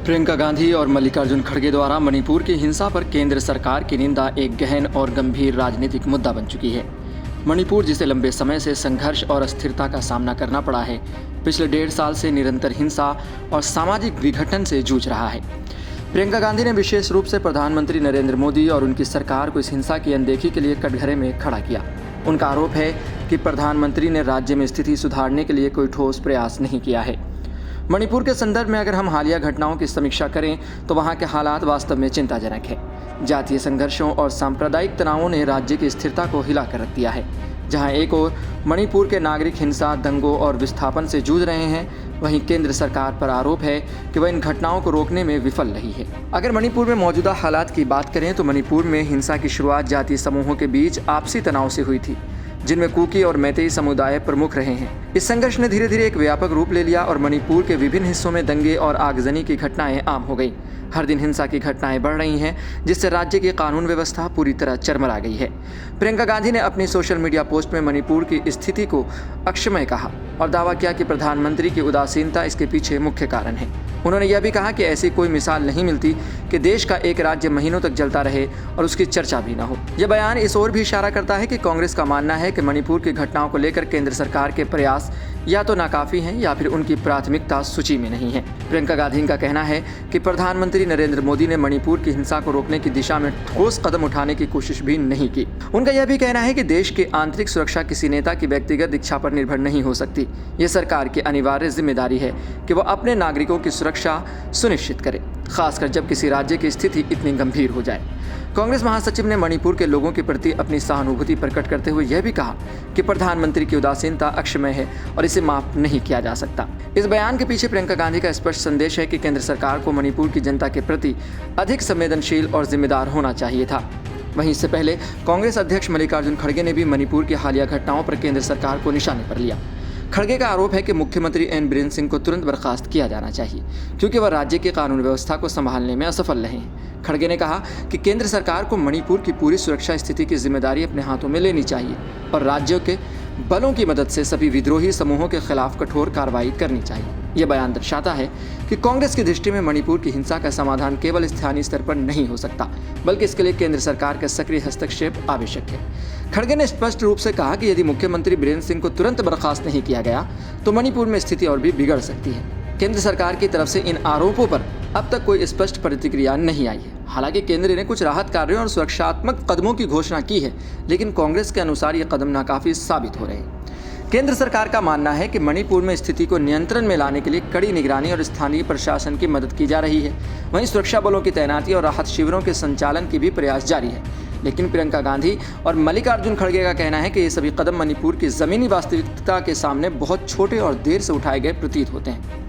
प्रियंका गांधी और मल्लिकार्जुन खड़गे द्वारा मणिपुर की हिंसा पर केंद्र सरकार की निंदा एक गहन और गंभीर राजनीतिक मुद्दा बन चुकी है। मणिपुर जिसे लंबे समय से संघर्ष और अस्थिरता का सामना करना पड़ा है, पिछले 1.5 साल से निरंतर हिंसा और सामाजिक विघटन से जूझ रहा है। प्रियंका गांधी ने विशेष रूप से प्रधानमंत्री नरेंद्र मोदी और उनकी सरकार को इस हिंसा की अनदेखी के लिए कटघरे में खड़ा किया। उनका आरोप है कि प्रधानमंत्री ने राज्य में स्थिति सुधारने के लिए कोई ठोस प्रयास नहीं किया है। मणिपुर के संदर्भ में अगर हम हालिया घटनाओं की समीक्षा करें तो वहां के हालात वास्तव में चिंताजनक है। जातीय संघर्षों और सांप्रदायिक तनावों ने राज्य की स्थिरता को हिला कर रख दिया है। जहां एक ओर मणिपुर के नागरिक हिंसा, दंगों और विस्थापन से जूझ रहे हैं, वहीं केंद्र सरकार पर आरोप है कि वह इन घटनाओं को रोकने में विफल रही है। अगर मणिपुर में मौजूदा हालात की बात करें तो मणिपुर में हिंसा की शुरुआत जातीय समूहों के बीच आपसी तनाव से हुई थी, जिनमें कुकी और मैतेई समुदाय प्रमुख रहे हैं। इस संघर्ष ने धीरे धीरे एक व्यापक रूप ले लिया और मणिपुर के विभिन्न हिस्सों में दंगे और आगजनी की घटनाएं आम हो गई। हर दिन हिंसा की घटनाएं बढ़ रही हैं, जिससे राज्य की कानून व्यवस्था पूरी तरह चरमरा गई है। प्रियंका गांधी ने अपनी सोशल मीडिया पोस्ट में मणिपुर की स्थिति को अक्षम्य कहा और दावा किया कि प्रधानमंत्री की उदासीनता इसके पीछे मुख्य कारण है। उन्होंने यह भी कहा कि ऐसी कोई मिसाल नहीं मिलती कि देश का एक राज्य महीनों तक जलता रहे और उसकी चर्चा भी न हो। यह बयान इस ओर भी इशारा करता है कि कांग्रेस का मानना है कि मणिपुर की घटनाओं को लेकर केंद्र सरकार के प्रयास या तो नाकाफी हैं या फिर उनकी प्राथमिकता सूची में नहीं है। प्रियंका गांधी का कहना है कि प्रधानमंत्री नरेंद्र मोदी ने मणिपुर की हिंसा को रोकने की दिशा में ठोस कदम उठाने की कोशिश भी नहीं की। उनका यह भी कहना है कि देश की आंतरिक सुरक्षा किसी नेता की व्यक्तिगत इच्छा पर निर्भर नहीं हो सकती। यह सरकार की अनिवार्य जिम्मेदारी है कि वह अपने नागरिकों की सुरक्षा सुनिश्चित करे, खासकर जब किसी राज्य की स्थिति इतनी गंभीर हो जाए। कांग्रेस महासचिव ने मणिपुर के लोगों के प्रति अपनी सहानुभूति प्रकट करते हुए यह भी कहा कि प्रधानमंत्री की उदासीनता अक्षम्य है और इसे माफ नहीं किया जा सकता। इस बयान के पीछे प्रियंका गांधी का स्पष्ट संदेश है कि केंद्र सरकार को मणिपुर की जनता के प्रति अधिक संवेदनशील और जिम्मेदार होना चाहिए था। वहीं इससे पहले कांग्रेस अध्यक्ष मल्लिकार्जुन खड़गे ने भी मणिपुर की हालिया घटनाओं पर केंद्र सरकार को निशाने पर लिया। खड़गे का आरोप है कि मुख्यमंत्री एन बीरेन सिंह को तुरंत बर्खास्त किया जाना चाहिए, क्योंकि वह राज्य की कानून व्यवस्था को संभालने में असफल रहे हैं। खड़गे ने कहा कि केंद्र सरकार को मणिपुर की पूरी सुरक्षा स्थिति की जिम्मेदारी अपने हाथों में लेनी चाहिए और राज्यों के बलों की मदद से सभी विद्रोही समूहों के खिलाफ कठोर कार्रवाई करनी चाहिए। यह बयान दर्शाता है कि कांग्रेस की दृष्टि में मणिपुर की हिंसा का समाधान केवल स्थानीय स्तर पर नहीं हो सकता, बल्कि इसके लिए केंद्र सरकार का सक्रिय हस्तक्षेप आवश्यक है। खड़गे ने स्पष्ट रूप से कहा कि यदि मुख्यमंत्री बीरेन सिंह को तुरंत बर्खास्त नहीं किया गया तो मणिपुर में स्थिति और भी बिगड़ सकती है। केंद्र सरकार की तरफ से इन आरोपों पर अब तक कोई स्पष्ट प्रतिक्रिया नहीं आई है। हालांकि केंद्र ने कुछ राहत कार्यों और सुरक्षात्मक कदमों की घोषणा की है, लेकिन कांग्रेस के अनुसार ये कदम नाकाफी साबित हो रहे हैं। केंद्र सरकार का मानना है कि मणिपुर में स्थिति को नियंत्रण में लाने के लिए कड़ी निगरानी और स्थानीय प्रशासन की मदद की जा रही है। वहीं सुरक्षा बलों की तैनाती और राहत शिविरों के संचालन की भी प्रयास जारी है। लेकिन प्रियंका गांधी और मल्लिकार्जुन खड़गे का कहना है कि ये सभी कदम मणिपुर की ज़मीनी वास्तविकता के सामने बहुत छोटे और देर से उठाए गए प्रतीत होते हैं।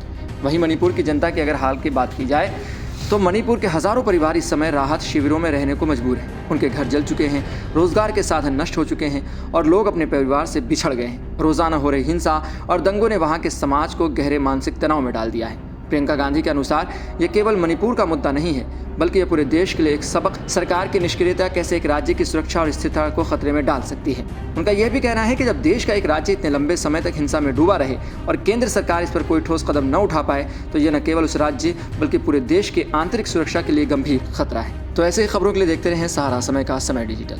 वहीं मणिपुर की जनता की अगर हाल की बात की जाए तो मणिपुर के हज़ारों परिवार इस समय राहत शिविरों में रहने को मजबूर हैं। उनके घर जल चुके हैं, रोजगार के साधन नष्ट हो चुके हैं और लोग अपने परिवार से बिछड़ गए हैं। रोजाना हो रही हिंसा और दंगों ने वहां के समाज को गहरे मानसिक तनाव में डाल दिया है। प्रियंका गांधी के अनुसार ये केवल मणिपुर का मुद्दा नहीं है, बल्कि यह पूरे देश के लिए एक सबक। सरकार की निष्क्रियता कैसे एक राज्य की सुरक्षा और स्थिरता को खतरे में डाल सकती है। उनका यह भी कहना है कि जब देश का एक राज्य इतने लंबे समय तक हिंसा में डूबा रहे और केंद्र सरकार इस पर कोई ठोस कदम न उठा पाए तो यह न केवल उस राज्य बल्कि पूरे देश की आंतरिक सुरक्षा के लिए गंभीर खतरा है। तो ऐसे ही खबरों के लिए देखते रहें सहारा समय का समय डिजिटल।